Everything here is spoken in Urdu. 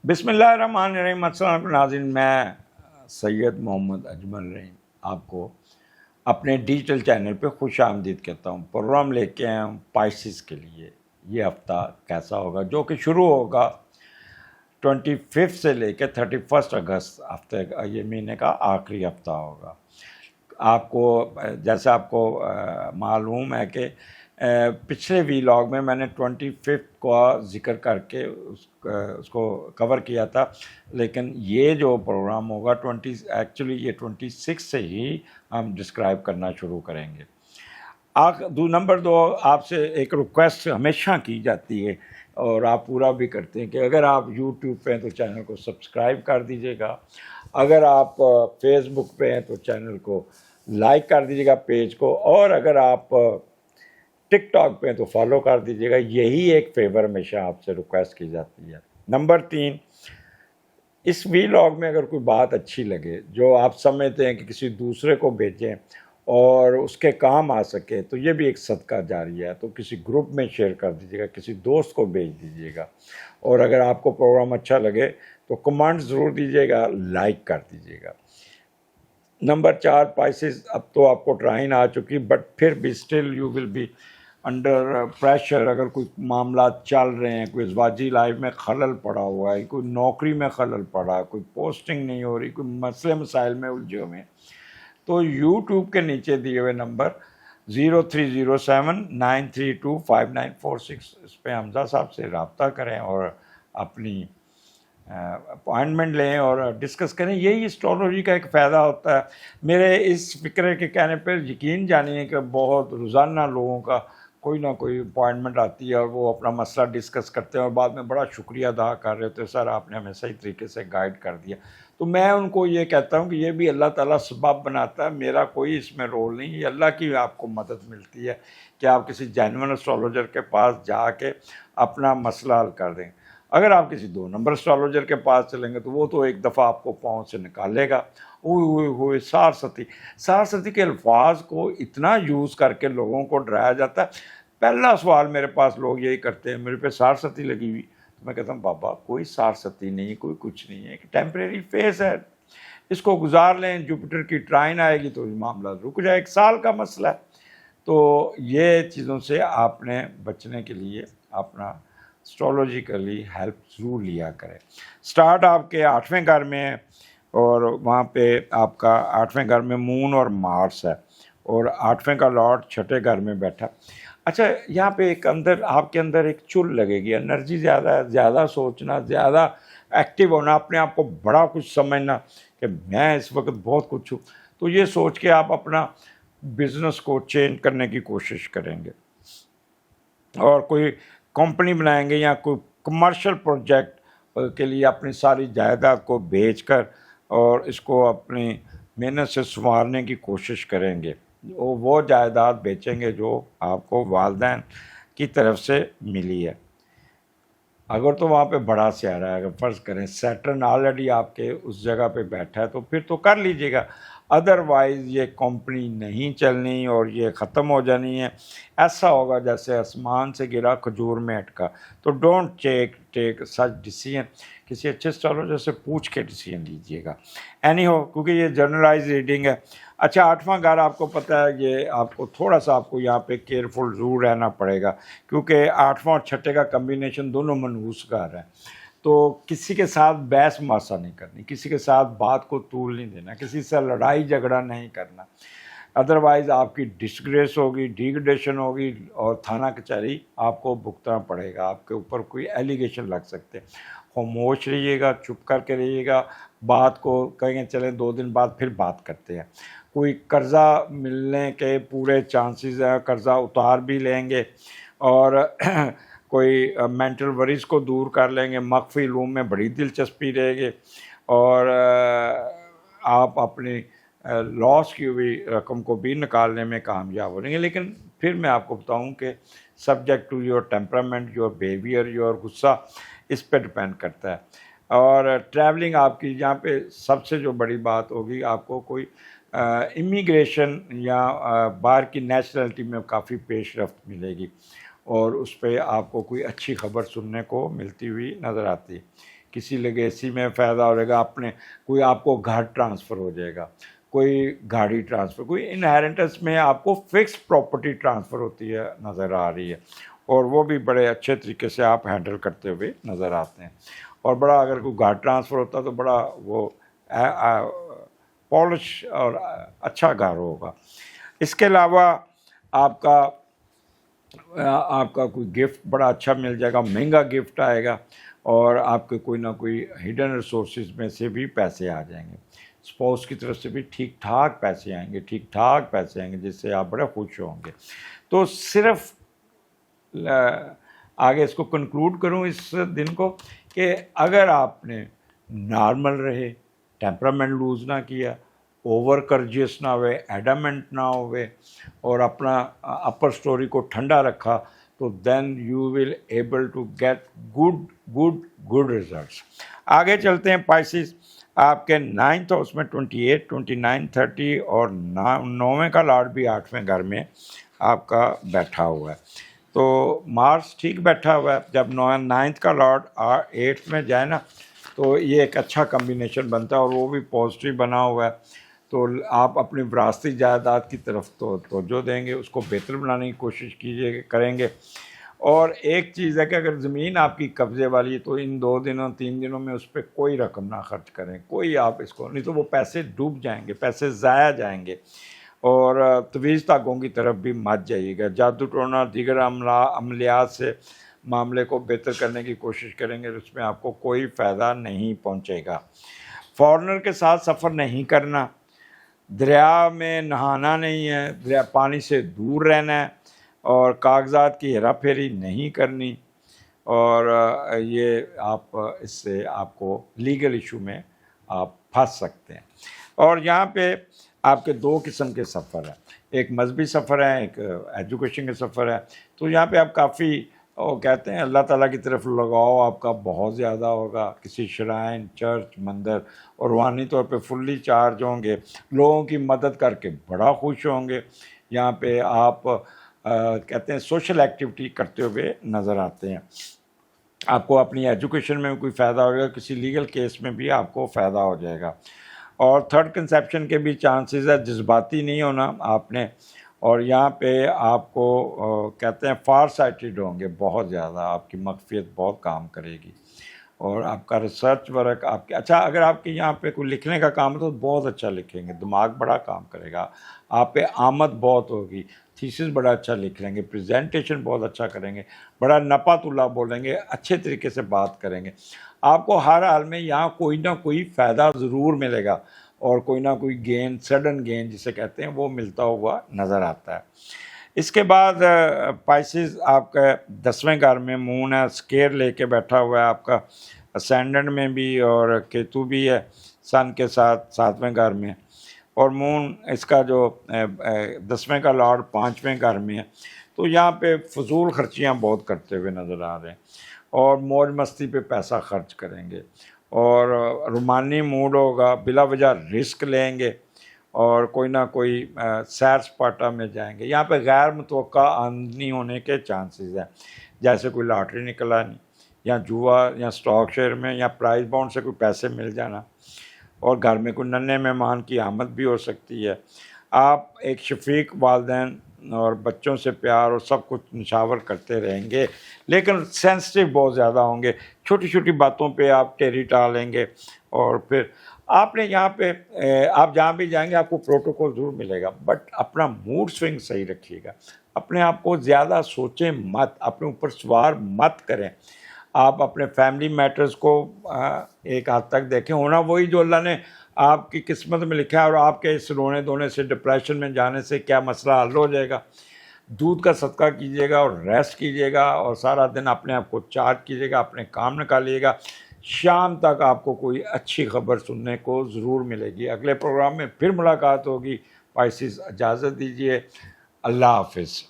بسم اللہ الرحمن الرحیم۔ السلام علیکم ناظرین، میں سید محمد اجمل رحیم آپ کو اپنے ڈیجیٹل چینل پہ خوش آمدید کہتا ہوں۔ پروگرام لے کے آئے ہوں پائسس کے لیے۔ یہ ہفتہ کیسا ہوگا، جو کہ شروع ہوگا 25 سے لے کے 31 اگست ہفتے کا، یہ مہینے کا آخری ہفتہ ہوگا۔ آپ کو جیسے آپ کو معلوم ہے کہ پچھلے ویلاگ میں نے 25 کا ذکر کر کے اس کو کور کیا تھا، لیکن یہ جو پروگرام ہوگا ایکچولی یہ 26 سے ہی ہم ڈسکرائب کرنا شروع کریں گے۔ نمبر 2، آپ سے ایک ریکویسٹ ہمیشہ کی جاتی ہے اور آپ پورا بھی کرتے ہیں کہ اگر آپ یوٹیوب پہ ہیں تو چینل کو سبسکرائب کر دیجیے گا، اگر آپ فیس بک پہ ہیں تو چینل کو لائک کر دیجیے گا، پیج کو، اور اگر آپ ٹک ٹاک پہ ہیں تو فالو کر دیجیے گا۔ یہی ایک فیور ہمیشہ آپ سے ریکویسٹ کی جاتی ہے۔ نمبر 3، اس ویلاگ میں اگر کوئی بات اچھی لگے جو آپ سمجھتے ہیں کہ کسی دوسرے کو بھیجیں اور اس کے کام آ سکے تو یہ بھی ایک صدقہ جاریہ ہے، تو کسی گروپ میں شیئر کر دیجیے گا، کسی دوست کو بھیج دیجیے گا، اور اگر آپ کو پروگرام اچھا لگے تو کمنٹ ضرور دیجیے گا، لائک کر دیجیے گا۔ نمبر 4، پائسز، اب تو آپ کو ٹرائن آ چکی، بٹ پھر بھی still you will be under pressure. اگر کوئی معاملات چل رہے ہیں، کوئی ازواجی لائف میں خلل پڑا ہوا ہے، کوئی نوکری میں خلل پڑا، کوئی پوسٹنگ نہیں ہو رہی، کوئی مسئلے مسائل میں الجھے ہوئے ہیں، تو یوٹیوب کے نیچے دیے ہوئے نمبر 0307932596 اس پہ حمزہ صاحب سے رابطہ کریں اور اپنی اپوائنٹمنٹ لیں اور ڈسکس کریں۔ یہی اسٹرالوجی کا ایک فائدہ ہوتا ہے۔ میرے اس فکرے کے کہنے پر یقین جانیے کہ بہت روزانہ لوگوں کا کوئی نہ کوئی اپوائنٹمنٹ آتی ہے اور وہ اپنا مسئلہ ڈسکس کرتے ہیں اور بعد میں بڑا شکریہ ادا کر رہے ہوتے ہیں، سر آپ نے ہمیں صحیح طریقے سے گائیڈ کر دیا۔ تو میں ان کو یہ کہتا ہوں کہ یہ بھی اللہ تعالیٰ سبب بناتا ہے، میرا کوئی اس میں رول نہیں، یہ اللہ کی آپ کو مدد ملتی ہے کہ آپ کسی جینوئن اسٹرالوجر کے پاس جا کے اپنا مسئلہ حل کر دیں۔ اگر آپ کسی 2 نمبر اسٹرالوجر کے پاس چلیں گے تو وہ تو ایک دفعہ آپ کو پاؤں سے نکالے گا۔ ہوئے سارستی کے الفاظ کو اتنا یوز کر کے لوگوں کو ڈرایا جاتا ہے۔ پہلا سوال میرے پاس لوگ یہی کرتے ہیں، میرے پہ سارستی لگی ہوئی، تو میں کہتا ہوں بابا کوئی سارستی نہیں، کوئی کچھ نہیں ہے، ایک ٹیمپریری فیز ہے، اس کو گزار لیں، جوپیٹر کی ٹرائن آئے گی تو یہ معاملہ رک جائے، 1 سال کا مسئلہ ہے۔ تو یہ چیزوں سے آپ نے بچنے کے لیے اپنا اسٹرالوجیکلی ہیلپ ضرور لیا کرے۔ سٹارٹ آپ کے 8ویں گھر میں ہے اور وہاں پہ آپ کا 8ویں گھر میں مون اور مارس ہے، اور 8ویں کا لارڈ 6ٹھے گھر میں بیٹھا۔ اچھا، یہاں پہ ایک آپ کے اندر ایک چل لگے گی، انرجی زیادہ ہے، زیادہ سوچنا، زیادہ ایکٹیو ہونا، اپنے آپ کو بڑا کچھ سمجھنا کہ میں اس وقت بہت کچھ ہوں، تو یہ سوچ کے آپ اپنا بزنس کو چینج کرنے کی کوشش کریں گے اور کوئی کمپنی بنائیں گے یا کوئی کمرشل پروجیکٹ کے لیے اپنی ساری جائیداد کو بیچ کر اور اس کو اپنی محنت سے سنوارنے کی کوشش کریں گے۔ وہ جائیداد بیچیں گے جو آپ کو والدین کی طرف سے ملی ہے۔ اگر تو وہاں پہ بڑا سیارہ ہے، اگر فرض کریں سیٹرن آلریڈی آپ کے اس جگہ پہ بیٹھا ہے تو پھر تو کر لیجیے گا، ادروائز یہ کمپنی نہیں چلنی اور یہ ختم ہو جانی ہے۔ ایسا ہوگا جیسے آسمان سے گرا کھجور میں اٹکا۔ تو ڈونٹ ٹیک سچ ڈیسیژن، کسی اچھے اسٹرالوجر سے پوچھ کے ڈیسیژن لیجیے گا۔ اینی ہو، کیونکہ یہ جنرلائز ریڈنگ ہے۔ اچھا، 8واں گھر آپ کو پتہ ہے، یہ آپ کو تھوڑا سا آپ کو یہاں پہ کیئرفل ضرور رہنا پڑے گا، کیونکہ 8واں اور 6ٹھے کا کمبینیشن دونوں منحوس گھر ہیں۔ تو کسی کے ساتھ بحث مباحثہ نہیں کرنی، کسی کے ساتھ بات کو طول نہیں دینا، کسی سے لڑائی جھگڑا نہیں کرنا، ادروائز آپ کی ڈسگریس ہوگی، ڈیگریڈیشن ہوگی اور تھانہ کچہری آپ کو بھگتنا پڑے گا، آپ کے اوپر کوئی ایلیگیشن لگ سکتے ہیں۔ خاموش رہیے گا، چپ کر کے رہیے گا، بات کو کہیں گے چلیں 2 دن بعد پھر بات کرتے ہیں۔ کوئی قرضہ ملنے کے پورے چانسز ہیں، قرضہ اتار بھی لیں گے، اور کوئی مینٹل وریز کو دور کر لیں گے، مخفی علوم میں بڑی دلچسپی رہے گی، اور آپ اپنی لاس کی ہوئی رقم کو بھی نکالنے میں کامیاب ہو رہیں گے۔ لیکن پھر میں آپ کو بتاؤں کہ subject to your temperament, your behaviour, your غصہ، اس پہ ڈپینڈ کرتا ہے۔ اور ٹریولنگ آپ کی یہاں پہ سب سے جو بڑی بات ہوگی، آپ کو کوئی امیگریشن یا باہر کی نیشنلٹی میں کافی پیش رفت ملے گی، اور اس پہ آپ کو کوئی اچھی خبر سننے کو ملتی ہوئی نظر آتی ہے۔ کسی لیگیسی میں فائدہ ہو جائے گا، اپنے کوئی آپ کو گھر ٹرانسفر ہو جائے گا، کوئی گاڑی ٹرانسفر، کوئی انہیریٹنس میں آپ کو فکس پراپرٹی ٹرانسفر ہوتی ہے نظر آ رہی ہے، اور وہ بھی بڑے اچھے طریقے سے آپ ہینڈل کرتے ہوئے نظر آتے ہیں. اور بڑا اگر کوئی گھر ٹرانسفر ہوتا تو بڑا وہ پالش اور اچھا گھر ہوگا. اس کے علاوہ آپ کا کوئی گفٹ بڑا اچھا مل جائے گا، مہنگا گفٹ آئے گا، اور آپ کے کوئی نہ کوئی ہڈن ریسورسز میں سے بھی پیسے آ جائیں گے. اسپاؤس کی طرف سے بھی ٹھیک ٹھاک پیسے آئیں گے جس سے آپ بڑے خوش ہوں گے. تو صرف آگے اس کو کنکلوڈ کروں اس دن کو کہ اگر آپ نے نارمل رہے، ٹیمپرامنٹ لوز نہ کیا، اوور کرجیس نہ ہوئے، ایڈامنٹ نہ ہوئے، اور اپنا اپر سٹوری کو ٹھنڈا رکھا، تو then you will able to get good results. آگے چلتے ہیں. پائسز آپ کے 9th ہاؤس میں 28, 29, 30 اور 9ویں کا لاڈ بھی 8ویں گھر میں آپ کا بیٹھا ہوا ہے. تو مارس ٹھیک بیٹھا ہوا ہے. جب 9th کا لاڈ 8 میں جائے نا تو یہ ایک اچھا کمبینیشن بنتا ہے، اور وہ بھی پازیٹیو بنا ہوا ہے. تو آپ اپنی وراثتی جائیداد کی طرف تو توجہ دیں گے، اس کو بہتر بنانے کی کوشش کریں گے. اور ایک چیز ہے کہ اگر زمین آپ کی قبضے والی ہے تو ان 2-3 دنوں میں اس پہ کوئی رقم نہ خرچ کریں، کوئی آپ اس کو، نہیں تو وہ پیسے ڈوب جائیں گے، پیسے ضائع جائیں گے. اور طویل دھاگوں کی طرف بھی مت جائیے گا. جادو ٹونا دیگر عملیات سے معاملے کو بہتر کرنے کی کوشش کریں گے، اس میں آپ کو کوئی فائدہ نہیں پہنچے گا. فارنر کے ساتھ سفر نہیں کرنا، دریا میں نہانا نہیں ہے، دریا پانی سے دور رہنا ہے، اور کاغذات کی ہیرا پھیری نہیں کرنی، اور یہ آپ اس سے آپ کو لیگل ایشو میں آپ پھنس سکتے ہیں. اور یہاں پہ آپ کے 2 قسم کے سفر ہیں، ایک مذہبی سفر ہے، ایک ایجوکیشن کے سفر ہے. تو یہاں پہ آپ کافی وہ کہتے ہیں اللہ تعالیٰ کی طرف لگاؤ آپ کا بہت زیادہ ہوگا، کسی شرائن، چرچ، مندر، اور روحانی طور پہ فلی چارج ہوں گے، لوگوں کی مدد کر کے بڑا خوش ہوں گے. یہاں پہ آپ کہتے ہیں سوشل ایکٹیویٹی کرتے ہوئے نظر آتے ہیں. آپ کو اپنی ایجوکیشن میں بھی کوئی فائدہ ہو جائے گا، کسی لیگل کیس میں بھی آپ کو فائدہ ہو جائے گا. اور تھرڈ کنسیپشن کے بھی چانسز ہے، جذباتی نہیں ہونا آپ نے. اور یہاں پہ آپ کو کہتے ہیں فار سائٹڈ ہوں گے بہت زیادہ، آپ کی مغفیت بہت کام کرے گی، اور آپ کا ریسرچ ورک آپ کے اچھا، اگر آپ کے یہاں پہ کوئی لکھنے کا کام ہے تو بہت اچھا لکھیں گے، دماغ بڑا کام کرے گا، آپ پہ آمد بہت ہوگی، تھیسس بڑا اچھا لکھ لیں گے، پریزنٹیشن بہت اچھا کریں گے، بڑا نپا تلا بولیں گے، اچھے طریقے سے بات کریں گے. آپ کو ہر حال میں یہاں کوئی نہ کوئی فائدہ ضرور ملے گا، اور کوئی نہ کوئی گین، سڈن گین جسے کہتے ہیں، وہ ملتا ہوا نظر آتا ہے. اس کے بعد پائسز آپ کا 10ویں گھر میں مون ہے، اسکیئر لے کے بیٹھا ہوا ہے آپ کا اسینڈنٹ میں بھی، اور کیتو بھی ہے سن کے ساتھ 7ویں گھر میں، اور مون اس کا جو 10ویں کا لارڈ 5ویں گھر میں ہے. تو یہاں پہ فضول خرچیاں بہت کرتے ہوئے نظر آ رہے ہیں، اور موج مستی پہ پیسہ خرچ کریں گے، اور رومانی موڈ ہوگا، بلا وجہ رسک لیں گے، اور کوئی نہ کوئی سیر سپاٹا میں جائیں گے. یہاں پہ غیر متوقع آمدنی ہونے کے چانسز ہیں، جیسے کوئی لاٹری نکلا نہیں، یا جوا، یا اسٹاک شیئر میں، یا پرائز بانڈ سے کوئی پیسے مل جانا، اور گھر میں کوئی ننھے مہمان کی آمد بھی ہو سکتی ہے. آپ ایک شفیق والدین اور بچوں سے پیار اور سب کچھ نشاور کرتے رہیں گے، لیکن سینسٹیو بہت زیادہ ہوں گے، چھوٹی چھوٹی باتوں پہ آپ ٹیری ٹالیں گے. اور پھر آپ نے یہاں پہ آپ جہاں بھی جائیں گے آپ کو پروٹوکول ضرور ملے گا، بٹ اپنا موڈ سوئنگ صحیح رکھیے گا، اپنے آپ کو زیادہ سوچیں مت، اپنے اوپر سوار مت کریں. آپ اپنے فیملی میٹرز کو ایک حد تک دیکھیں، ہونا وہی جو اللہ نے آپ کی قسمت میں لکھا ہے، اور آپ کے اس رونے دھونے سے، ڈپریشن میں جانے سے کیا مسئلہ حل ہو جائے گا. دودھ کا صدقہ کیجیے گا، اور ریسٹ کیجیے گا، اور سارا دن اپنے آپ کو چارج کیجیے گا، اپنے کام نکالیے گا. شام تک آپ کو کوئی اچھی خبر سننے کو ضرور ملے گی. اگلے پروگرام میں پھر ملاقات ہوگی. پائسز اجازت دیجیے، اللہ حافظ.